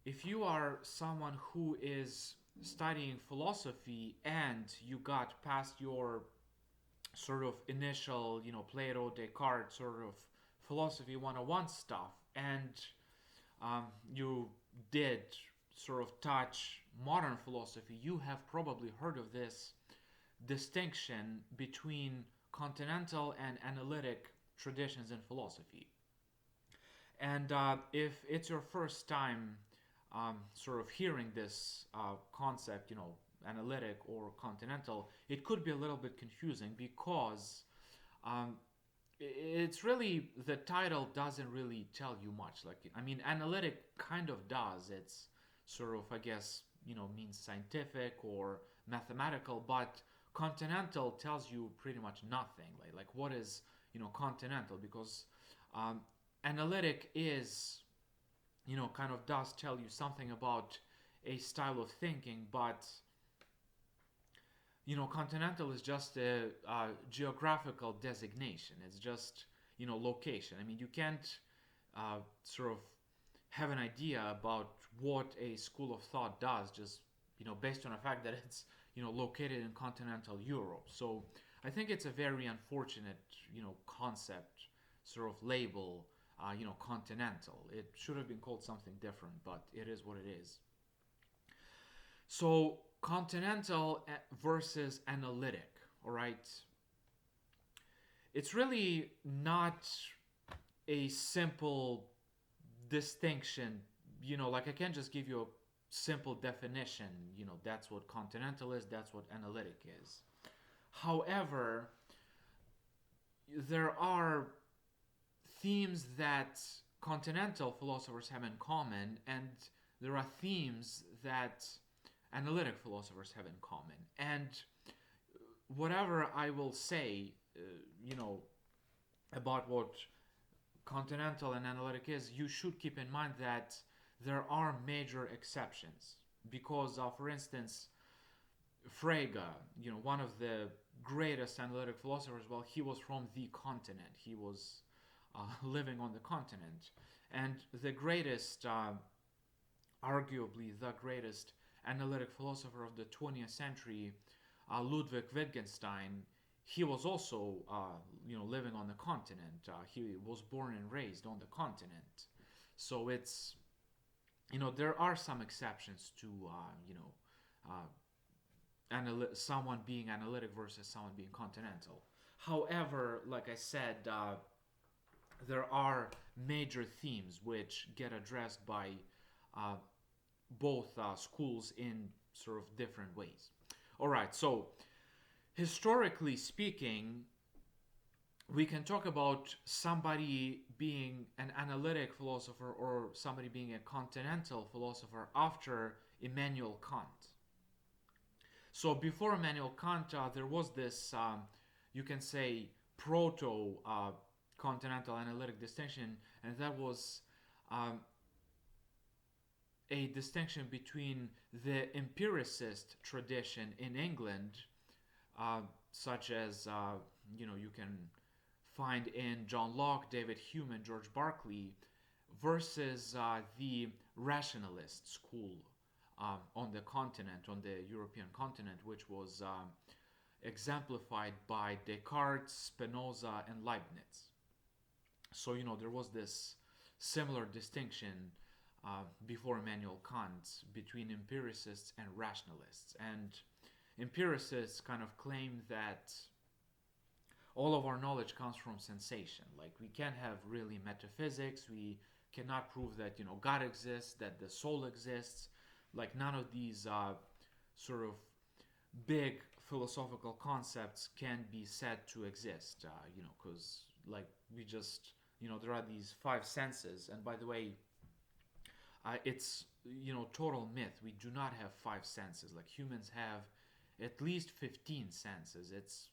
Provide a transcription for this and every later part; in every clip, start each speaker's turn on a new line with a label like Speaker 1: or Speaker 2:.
Speaker 1: if you are someone who is studying philosophy and you got past your sort of initial, Plato, Descartes sort of philosophy 101 stuff, and you did sort of touch modern philosophy, you have probably heard of this distinction between continental and analytic traditions in philosophy. And if it's your first time sort of hearing this concept, analytic or continental, it could be a little bit confusing because um, it's really, the title doesn't really tell you much. Like, I mean, analytic kind of does. It's sort of, I guess, means scientific or mathematical, but continental tells you pretty much nothing. Like what is, continental? Because um, analytic is, kind of does tell you something about a style of thinking, but continental is just a geographical designation. It's just, location. I mean, you can't sort of have an idea about what a school of thought does just, based on the fact that it's, located in continental Europe. So I think it's a very unfortunate, concept, sort of label, continental. It should have been called something different, but it is what it is. So continental versus analytic, all right? It's really not a simple distinction. Like I can't just give you a simple definition. That's what continental is, that's what analytic is. However, there are themes that continental philosophers have in common, and there are themes that analytic philosophers have in common. And whatever I will say, about what continental and analytic is, you should keep in mind that there are major exceptions. Because, for instance, Frege, one of the greatest analytic philosophers, well, he was from the continent. He was living on the continent. And the greatest, arguably the greatest analytic philosopher of the 20th century, Ludwig Wittgenstein, he was also, living on the continent. He was born and raised on the continent. So it's, there are some exceptions to, someone being analytic versus someone being continental. However, like I said, there are major themes which get addressed by uh, both schools in sort of different ways. All right, so historically speaking, we can talk about somebody being an analytic philosopher or somebody being a continental philosopher after Immanuel Kant. So before Immanuel Kant, there was this, you can say, proto continental analytic distinction, and that was um, a distinction between the empiricist tradition in England, such as, you can find in John Locke, David Hume, and George Berkeley, versus the rationalist school on the continent, on the European continent, which was exemplified by Descartes, Spinoza, and Leibniz. So, there was this similar distinction before Immanuel Kant between empiricists and rationalists. And empiricists kind of claim that all of our knowledge comes from sensation. Like, we can't have really metaphysics, we cannot prove that, God exists, that the soul exists. Like, none of these sort of big philosophical concepts can be said to exist, because, like, we just, there are these five senses. And by the way, it's, total myth. We do not have five senses. Like, humans have at least 15 senses. It's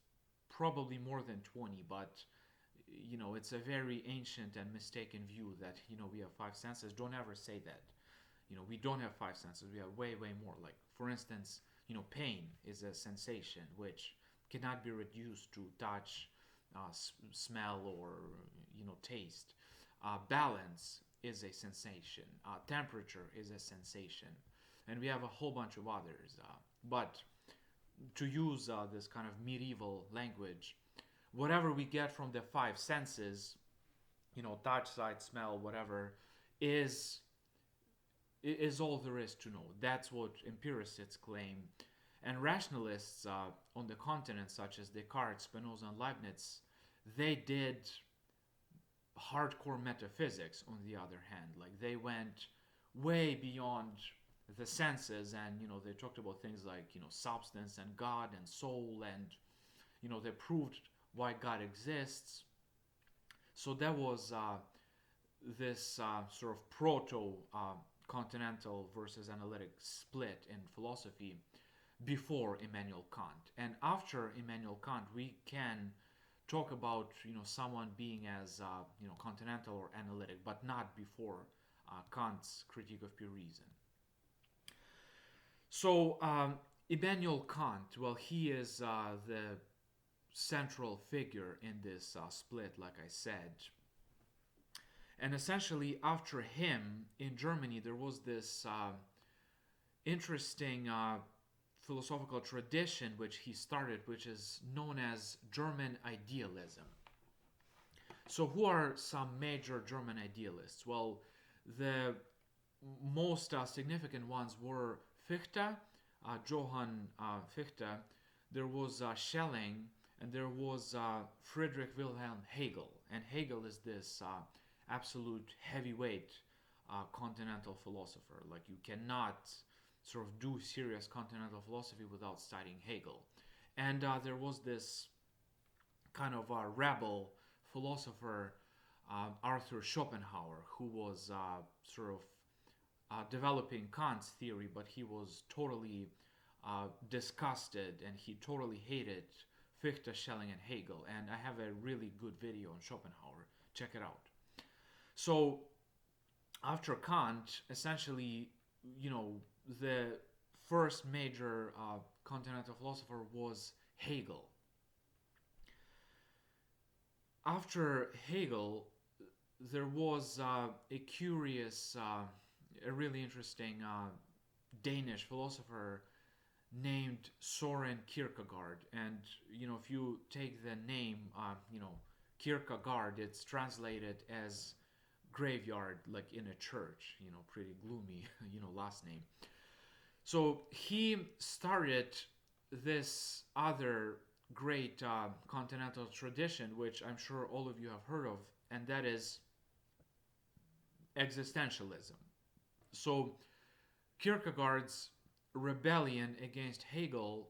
Speaker 1: probably more than 20, but, it's a very ancient and mistaken view that, we have five senses. Don't ever say that. We don't have five senses. We have way, way more. Like, for instance, pain is a sensation which cannot be reduced to touch, smell, or, taste. Balance is a sensation. Temperature is a sensation. And we have a whole bunch of others. But to use this kind of medieval language, whatever we get from the five senses, touch, sight, smell, whatever, is all there is to know. That's what empiricists claim. And rationalists on the continent, such as Descartes, Spinoza, and Leibniz, they did hardcore metaphysics on the other hand. Like, they went way beyond the senses, and they talked about things like substance and God and soul, and they proved why God exists. So that was this sort of proto continental versus analytic split in philosophy before Immanuel Kant. And after Immanuel Kant, we can talk about someone being as continental or analytic, but not before Kant's critique of pure reason. So Immanuel Kant, well, he is the central figure in this split, like I said. And essentially, after him, in Germany, there was this interesting philosophical tradition which he started, which is known as German idealism. So who are some major German idealists? Well, the most significant ones were Fichte, Johann Fichte, there was Schelling, and there was Friedrich Wilhelm Hegel. And Hegel is this absolute heavyweight continental philosopher. Like, you cannot sort of do serious continental philosophy without studying Hegel. And there was this kind of rebel philosopher, Arthur Schopenhauer, who was sort of developing Kant's theory, but he was totally disgusted and he totally hated Fichte, Schelling, and Hegel. And I have a really good video on Schopenhauer. Check it out. So after Kant, essentially, the first major continental philosopher was Hegel. After Hegel, there was a curious, a really interesting Danish philosopher named Søren Kierkegaard. And, if you take the name, Kierkegaard, it's translated as graveyard, like in a church, pretty gloomy, last name. So he started this other great continental tradition, which I'm sure all of you have heard of, and that is existentialism. So Kierkegaard's rebellion against Hegel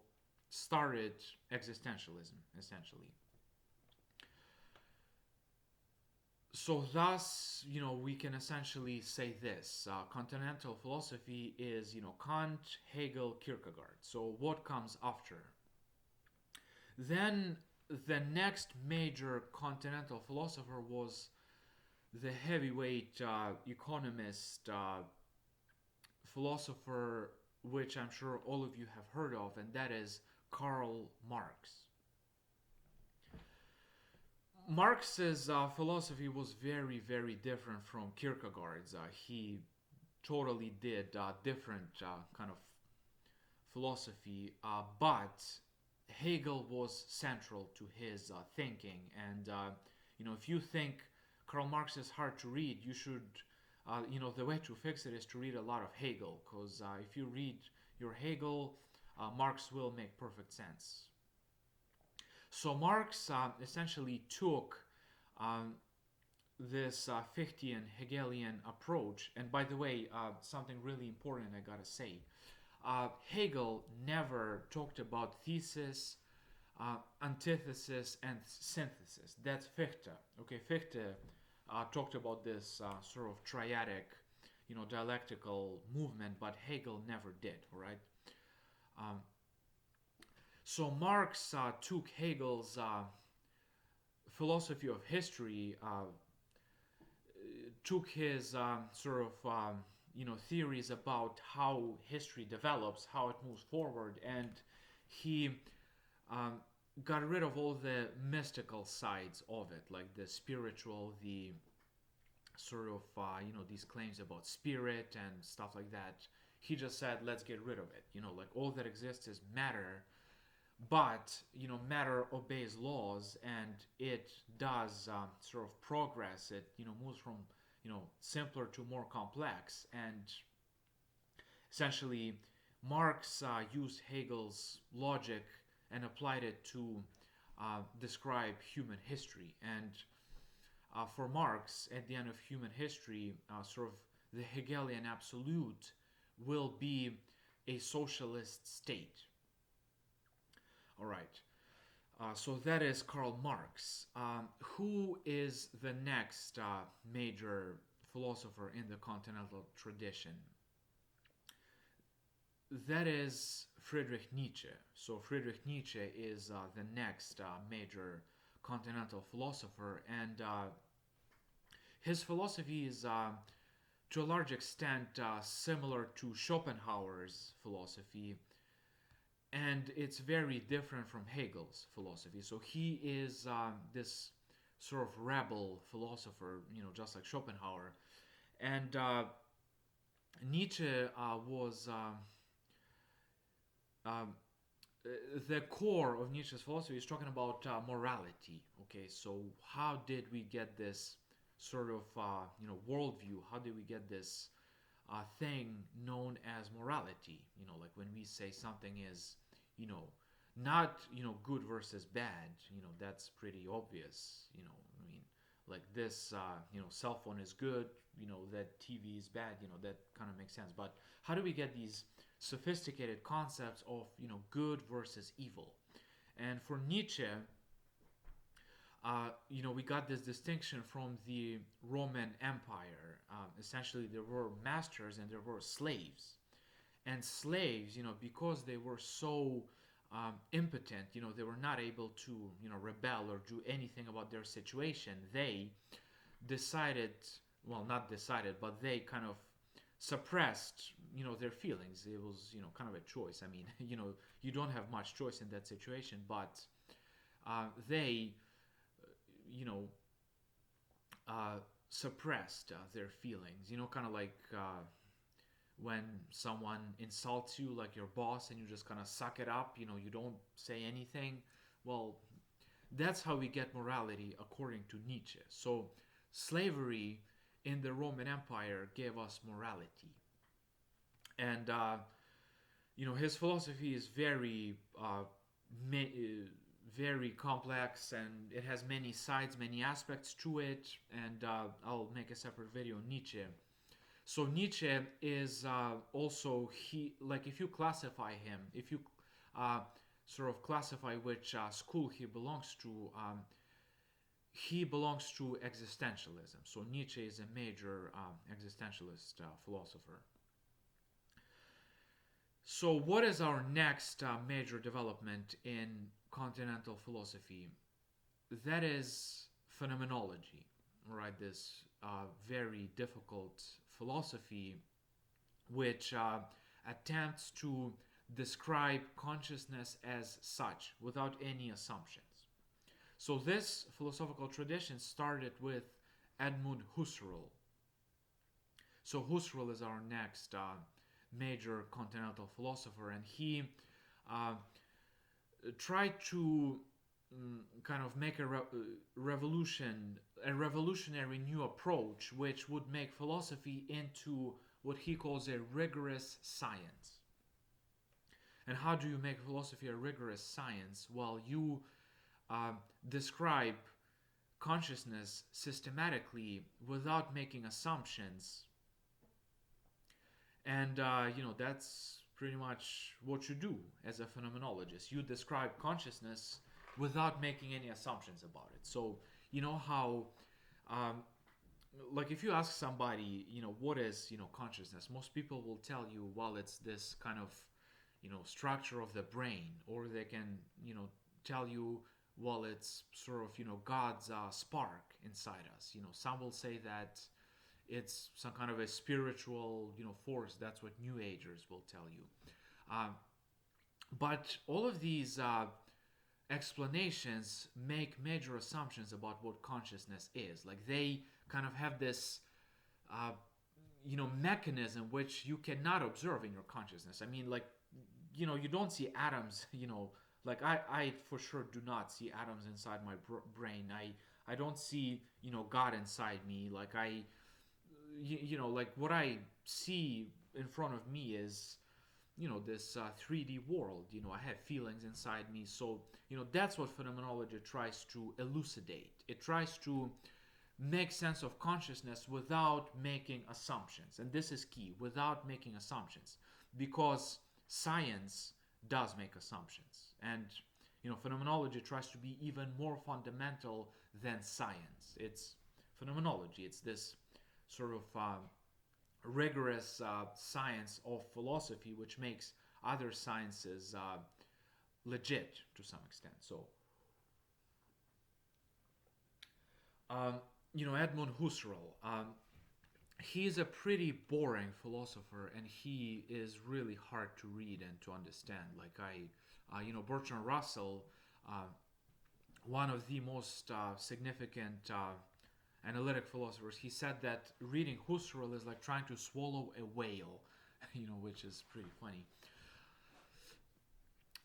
Speaker 1: started existentialism, essentially. So thus, we can essentially say this. Continental philosophy is, Kant, Hegel, Kierkegaard. So what comes after? Then the next major continental philosopher was the heavyweight economist, philosopher, which I'm sure all of you have heard of, and that is Karl Marx. Marx's philosophy was very, very different from Kierkegaard's. He totally did different kind of philosophy, but Hegel was central to his thinking. And, if you think Karl Marx is hard to read, you should, the way to fix it is to read a lot of Hegel, because if you read your Hegel, Marx will make perfect sense. So Marx essentially took this Fichtean Hegelian approach. And by the way, something really important I gotta say. Hegel never talked about thesis, antithesis, and synthesis. That's Fichte. Okay, Fichte talked about this sort of triadic, dialectical movement, but Hegel never did, all right? So Marx took Hegel's philosophy of history, took his sort of theories about how history develops, how it moves forward, and he got rid of all the mystical sides of it, like the spiritual, the sort of these claims about spirit and stuff like that. He just said, let's get rid of it. Like all that exists is matter, but matter obeys laws, and it does sort of progress. It moves from simpler to more complex, and essentially Marx used Hegel's logic and applied it to describe human history. And for Marx, at the end of human history, sort of the Hegelian absolute will be a socialist state. All right. So that is Karl Marx. Who is the next major philosopher in the Continental tradition? That is Friedrich Nietzsche. So Friedrich Nietzsche is the next major Continental philosopher, and his philosophy is to a large extent similar to Schopenhauer's philosophy, and it's very different from Hegel's philosophy. So he is this sort of rebel philosopher, just like Schopenhauer. And Nietzsche was the core of Nietzsche's philosophy is talking about morality. Okay, so how did we get this sort of worldview? How did we get this thing known as morality? Like when we say something is not good versus bad. That's pretty obvious. I mean, like this cell phone is good. That TV is bad. That kind of makes sense. But how do we get these sophisticated concepts of good versus evil? And for Nietzsche, we got this distinction from the Roman Empire. Essentially, there were masters and there were slaves. And slaves, because they were so impotent, they were not able to, rebel or do anything about their situation. They decided, well, not decided, but they kind of suppressed, their feelings. It was, kind of a choice. I mean, you don't have much choice in that situation, but they, suppressed their feelings. Kind of like when someone insults you, like your boss, and you just kind of suck it up. You don't say anything. Well, that's how we get morality according to Nietzsche. So slavery in the Roman Empire gave us morality. And his philosophy is very very complex, and it has many sides, many aspects to it, and I'll make a separate video on Nietzsche. So Nietzsche is also, if you classify him, if you sort of classify which school he belongs to existentialism. So Nietzsche is a major existentialist philosopher. So what is our next major development in Continental philosophy? That is phenomenology, right? This very difficult philosophy which attempts to describe consciousness as such without any assumptions. So this philosophical tradition started with Edmund Husserl. So Husserl is our next major Continental philosopher, and he tried to kind of make a revolutionary new approach which would make philosophy into what he calls a rigorous science. And how do you make philosophy a rigorous science? Well, you describe consciousness systematically without making assumptions. And, that's pretty much what you do as a phenomenologist. You describe consciousness without making any assumptions about it. So, how, if you ask somebody, what is, consciousness? Most people will tell you, well, it's this kind of, structure of the brain. Or they can, tell you, well, it's sort of, God's spark inside us. Some will say that it's some kind of a spiritual, force. That's what New Agers will tell you. But all of these explanations make major assumptions about what consciousness is. Like they kind of have this uh, mechanism which you cannot observe in your consciousness. I mean, like, you don't see atoms. Like I for sure do not see atoms inside my brain. I don't see God inside me. Like like what I see in front of me is this 3D world. I have feelings inside me. So that's what phenomenology tries to elucidate. It tries to make sense of consciousness without making assumptions, and this is key, without making assumptions, because science does make assumptions, and phenomenology tries to be even more fundamental than science. It's phenomenology. It's this sort of rigorous science of philosophy which makes other sciences legit to some extent. So Edmund Husserl. He's a pretty boring philosopher, and he is really hard to read and to understand. Like Bertrand Russell, one of the most significant analytic philosophers, he said that reading Husserl is like trying to swallow a whale, which is pretty funny.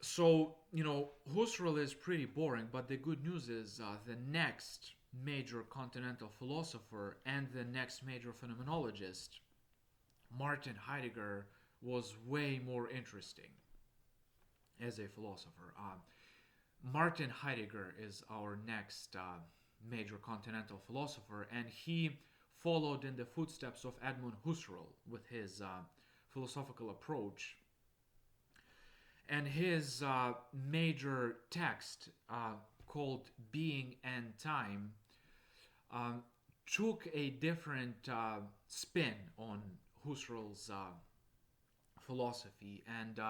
Speaker 1: So, Husserl is pretty boring, but the good news is the next major continental philosopher and the next major phenomenologist, Martin Heidegger, was way more interesting as a philosopher. Martin Heidegger is our next major continental philosopher, and he followed in the footsteps of Edmund Husserl with his philosophical approach. And his major text, called Being and Time, took a different spin on Husserl's philosophy. And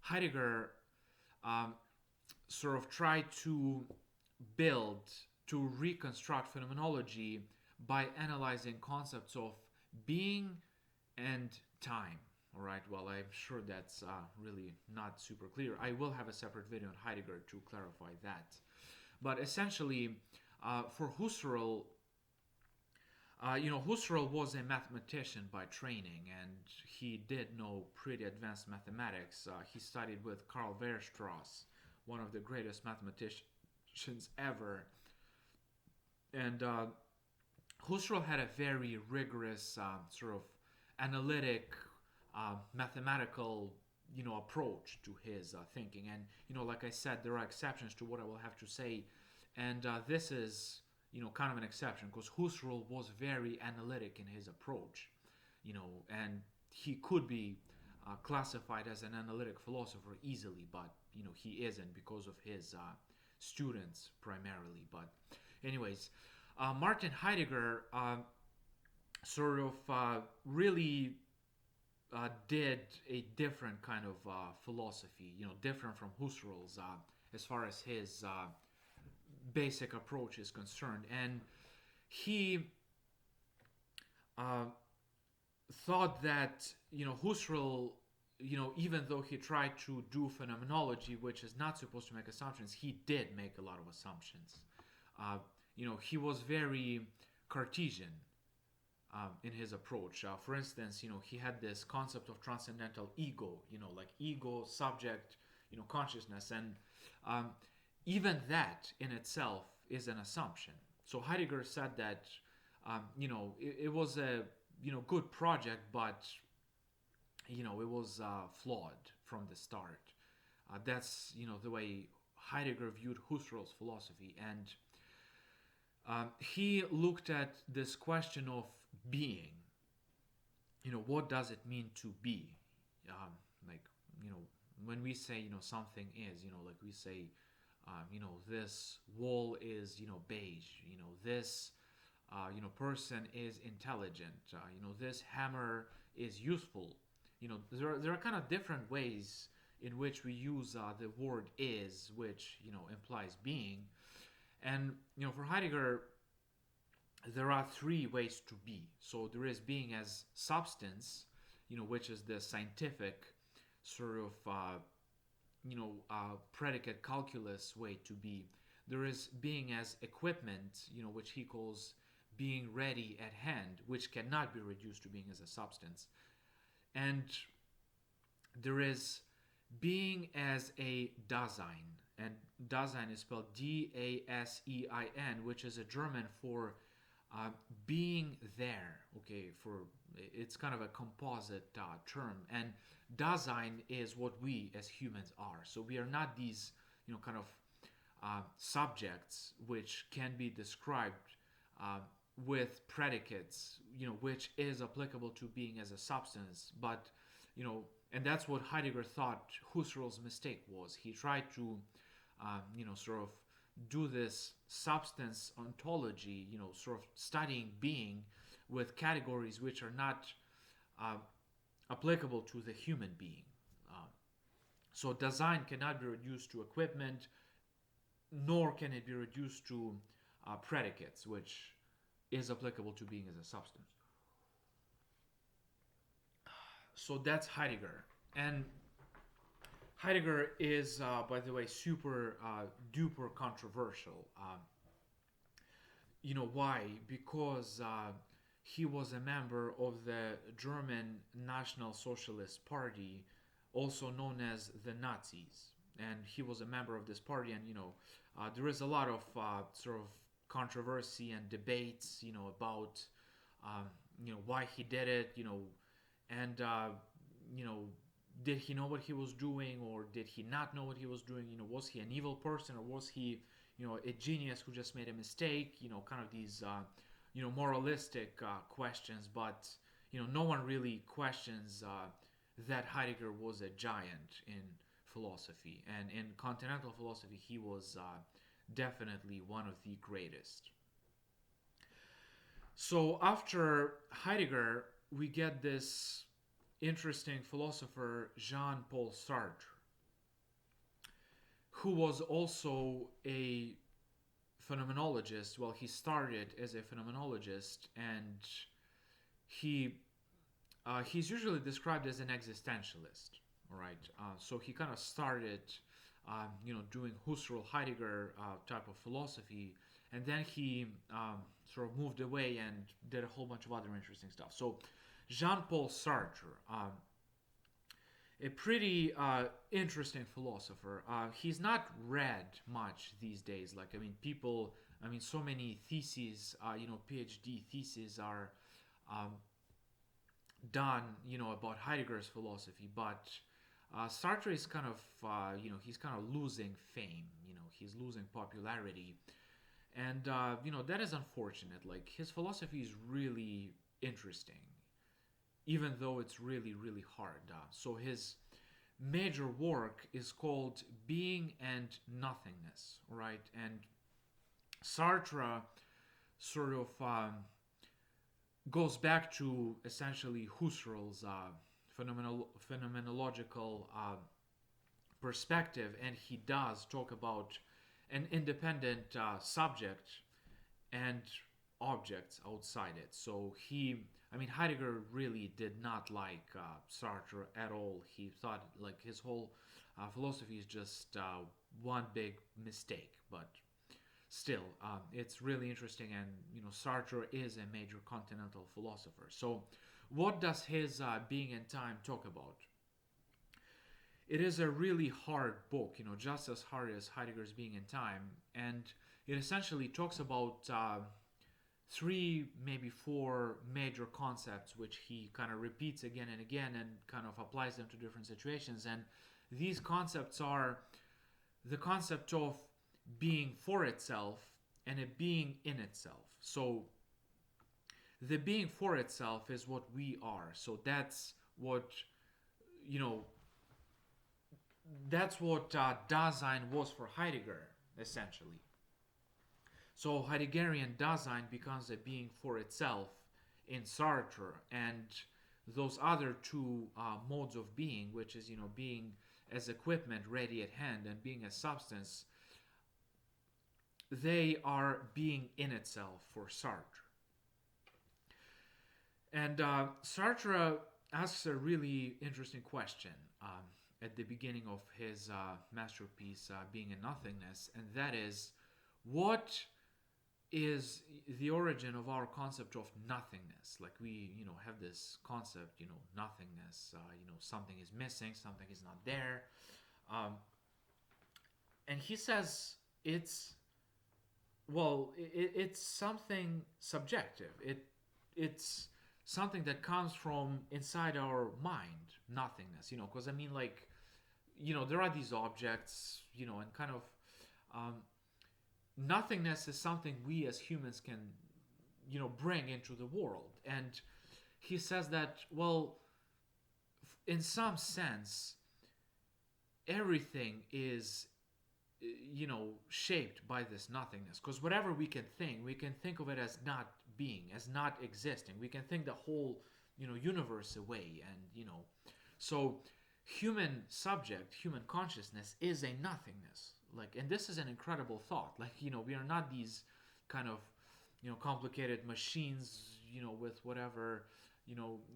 Speaker 1: Heidegger sort of tried to reconstruct phenomenology by analyzing concepts of being and time. All right, well, I'm sure that's really not super clear. I will have a separate video on Heidegger to clarify that. But essentially, for Husserl, Husserl was a mathematician by training, and he did know pretty advanced mathematics. He studied with Karl Weierstrass, one of the greatest mathematicians ever. And Husserl had a very rigorous sort of analytic, mathematical approach to his thinking. And like I said, there are exceptions to what I will have to say, and this is kind of an exception, because Husserl was very analytic in his approach, and he could be classified as an analytic philosopher easily, but he isn't, because of his students primarily. But anyways, Martin Heidegger sort of really did a different kind of philosophy, different from Husserl's as far as his basic approach is concerned. And he thought that, Husserl, even though he tried to do phenomenology, which is not supposed to make assumptions, he did make a lot of assumptions. He was very Cartesian in his approach. For instance, he had this concept of transcendental ego, like ego, subject, consciousness, and even that in itself is an assumption. So Heidegger said that, it was a, good project, but, it was flawed from the start. That's, the way Heidegger viewed Husserl's philosophy. And he looked at this question of being. What does it mean to be? When we say, something is, like we say, this wall is, beige, this, person is intelligent, this hammer is useful. There are kind of different ways in which we use the word is, which, implies being. And, for Heidegger, there are three ways to be. So there is being as substance, which is the scientific sort of, predicate calculus way to be. There is being as equipment, which he calls being ready at hand, which cannot be reduced to being as a substance. And there is being as a Dasein, and Dasein is spelled Dasein, which is a German for being there. Okay, for it's kind of a composite term, and Dasein is what we as humans are. So we are not these, kind of subjects which can be described with predicates, which is applicable to being as a substance, but and that's what Heidegger thought Husserl's mistake was. He tried to, sort of do this substance ontology, sort of studying being with categories which are not applicable to the human being. So Dasein cannot be reduced to equipment, nor can it be reduced to predicates, which is applicable to being as a substance. So that's Heidegger. And Heidegger is, by the way, super duper controversial. Why? Because he was a member of the German National Socialist Party, also known as the Nazis. And he was a member of this party, and there is a lot of sort of controversy and debates, about why he did it, and did he know what he was doing, or did he not know what he was doing? Was he an evil person, or was he a genius who just made a mistake? Kind of these moralistic questions, but no one really questions that Heidegger was a giant in philosophy, and in continental philosophy he was definitely one of the greatest. So after Heidegger, we get this interesting philosopher, JeanPaul Sartre, who was also a phenomenologist. Well, he started as a phenomenologist, and he's usually described as an existentialist. All right, so he kind of started, doing Husserl, Heidegger type of philosophy, and then he sort of moved away and did a whole bunch of other interesting stuff. So JeanPaul Sartre, a pretty interesting philosopher. He's not read much these days. So many theses, PhD theses are done, about Heidegger's philosophy, but Sartre is kind of, he's kind of losing fame. He's losing popularity, and that is unfortunate. Like, his philosophy is really interesting, even though it's really, really hard. So his major work is called Being and Nothingness, right? And Sartre sort of goes back to essentially Husserl's phenomenological perspective, and he does talk about an independent subject and objects outside it. So Heidegger really did not like Sartre at all. He thought like his whole philosophy is just one big mistake, but still, it's really interesting, and Sartre is a major continental philosopher. So what does his Being and Time talk about? It is a really hard book, just as hard as Heidegger's Being and Time, and it essentially talks about 3, maybe 4 major concepts, which he kind of repeats again and again and kind of applies them to different situations. And these concepts are the concept of being for itself and a being in itself. So the being for itself is what we are. So that's what, Dasein was for Heidegger, essentially. So Heideggerian Dasein becomes a being for itself in Sartre, and those other 2 modes of being, which is, being as equipment ready at hand and being as substance, they are being in itself for Sartre. And Sartre asks a really interesting question at the beginning of his masterpiece, Being and Nothingness, and that is, what is the origin of our concept of nothingness. Like we, have this concept, nothingness. Something is missing, something is not there, and he says it's something subjective. It's something that comes from inside our mind. Nothingness, because there are these objects, and kind of nothingness is something we as humans can, bring into the world. And he says that, in some sense, everything is, shaped by this nothingness. Because whatever we can think of it as not being, as not existing. We can think the whole, universe away. And, so human consciousness is a nothingness. And this is an incredible thought. We are not these kind of, complicated machines, with whatever,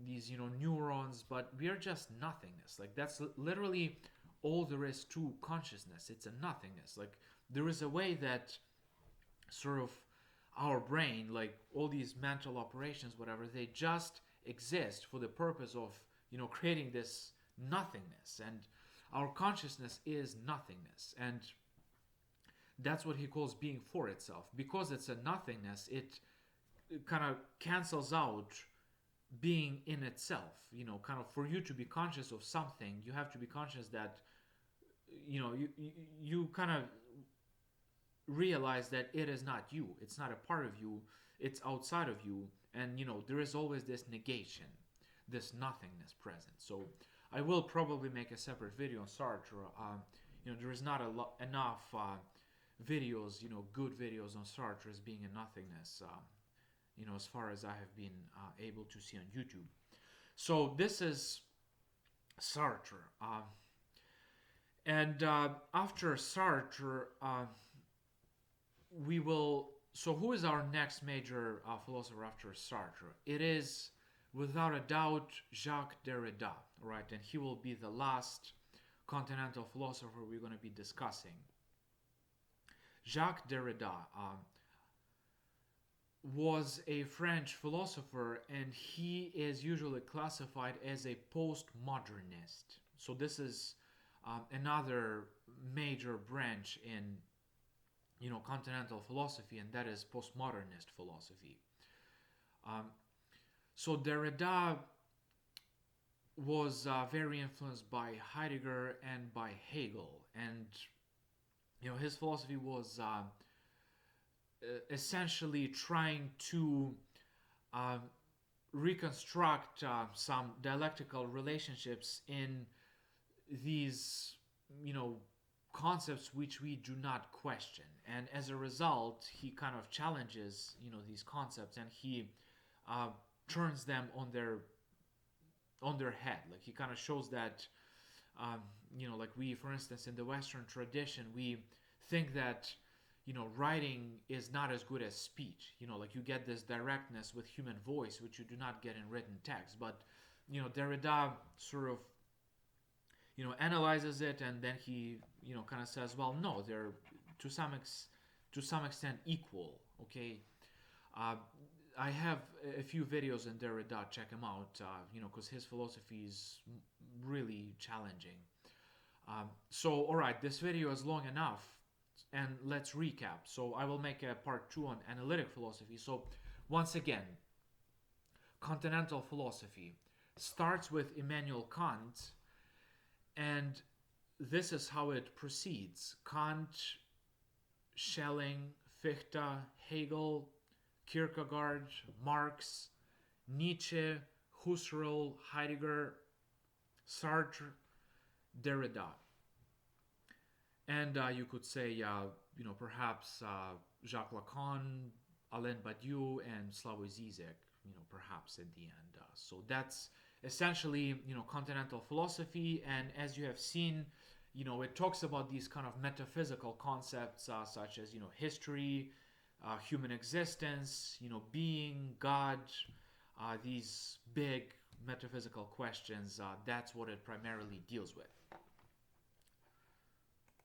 Speaker 1: these, neurons, but we are just nothingness. That's literally all there is to consciousness. It's a nothingness. There is a way that sort of our brain, all these mental operations, whatever, they just exist for the purpose of, creating this nothingness. And our consciousness is nothingness. And that's what he calls being for itself. Because it's a nothingness, it kind of cancels out being in itself. Kind of for you to be conscious of something, you have to be conscious that, you kind of realize that it is not you. It's not a part of you. It's outside of you. And, there is always this negation, this nothingness present. So I will probably make a separate video on Sartre. There is not enough videos, good videos on Sartre as being a nothingness, as far as I have been able to see on YouTube. So this is Sartre. And after Sartre, we will... So who is our next major philosopher after Sartre? It is, without a doubt, Jacques Derrida, right? And he will be the last continental philosopher we're going to be discussing. Jacques Derrida was a French philosopher, and he is usually classified as a postmodernist. So this is another major branch in, continental philosophy, and that is postmodernist philosophy. So Derrida was very influenced by Heidegger and by Hegel, and his philosophy was essentially trying to reconstruct some dialectical relationships in these, concepts which we do not question. And as a result, he kind of challenges, these concepts, and he turns them on their head. He kind of shows that, we, for instance, in the Western tradition, we think that, writing is not as good as speech. You get this directness with human voice, which you do not get in written text. But, Derrida sort of, analyzes it, and then he, kind of says, well, no, they're to some extent equal. Okay, I have a few videos in Derrida. Check him out. Because his philosophy is really challenging. So, all right, this video is long enough, and let's recap. So, I will make a part 2 on analytic philosophy. So, once again, continental philosophy starts with Immanuel Kant. And this is how it proceeds. Kant, Schelling, Fichte, Hegel, Kierkegaard, Marx, Nietzsche, Husserl, Heidegger, Sartre, Derrida. And you could say, perhaps Jacques Lacan, Alain Badiou, and Slavoj Zizek, perhaps at the end. So that's essentially, continental philosophy. And as you have seen, it talks about these kind of metaphysical concepts such as, history, human existence, being, God, these big metaphysical questions. That's what it primarily deals with.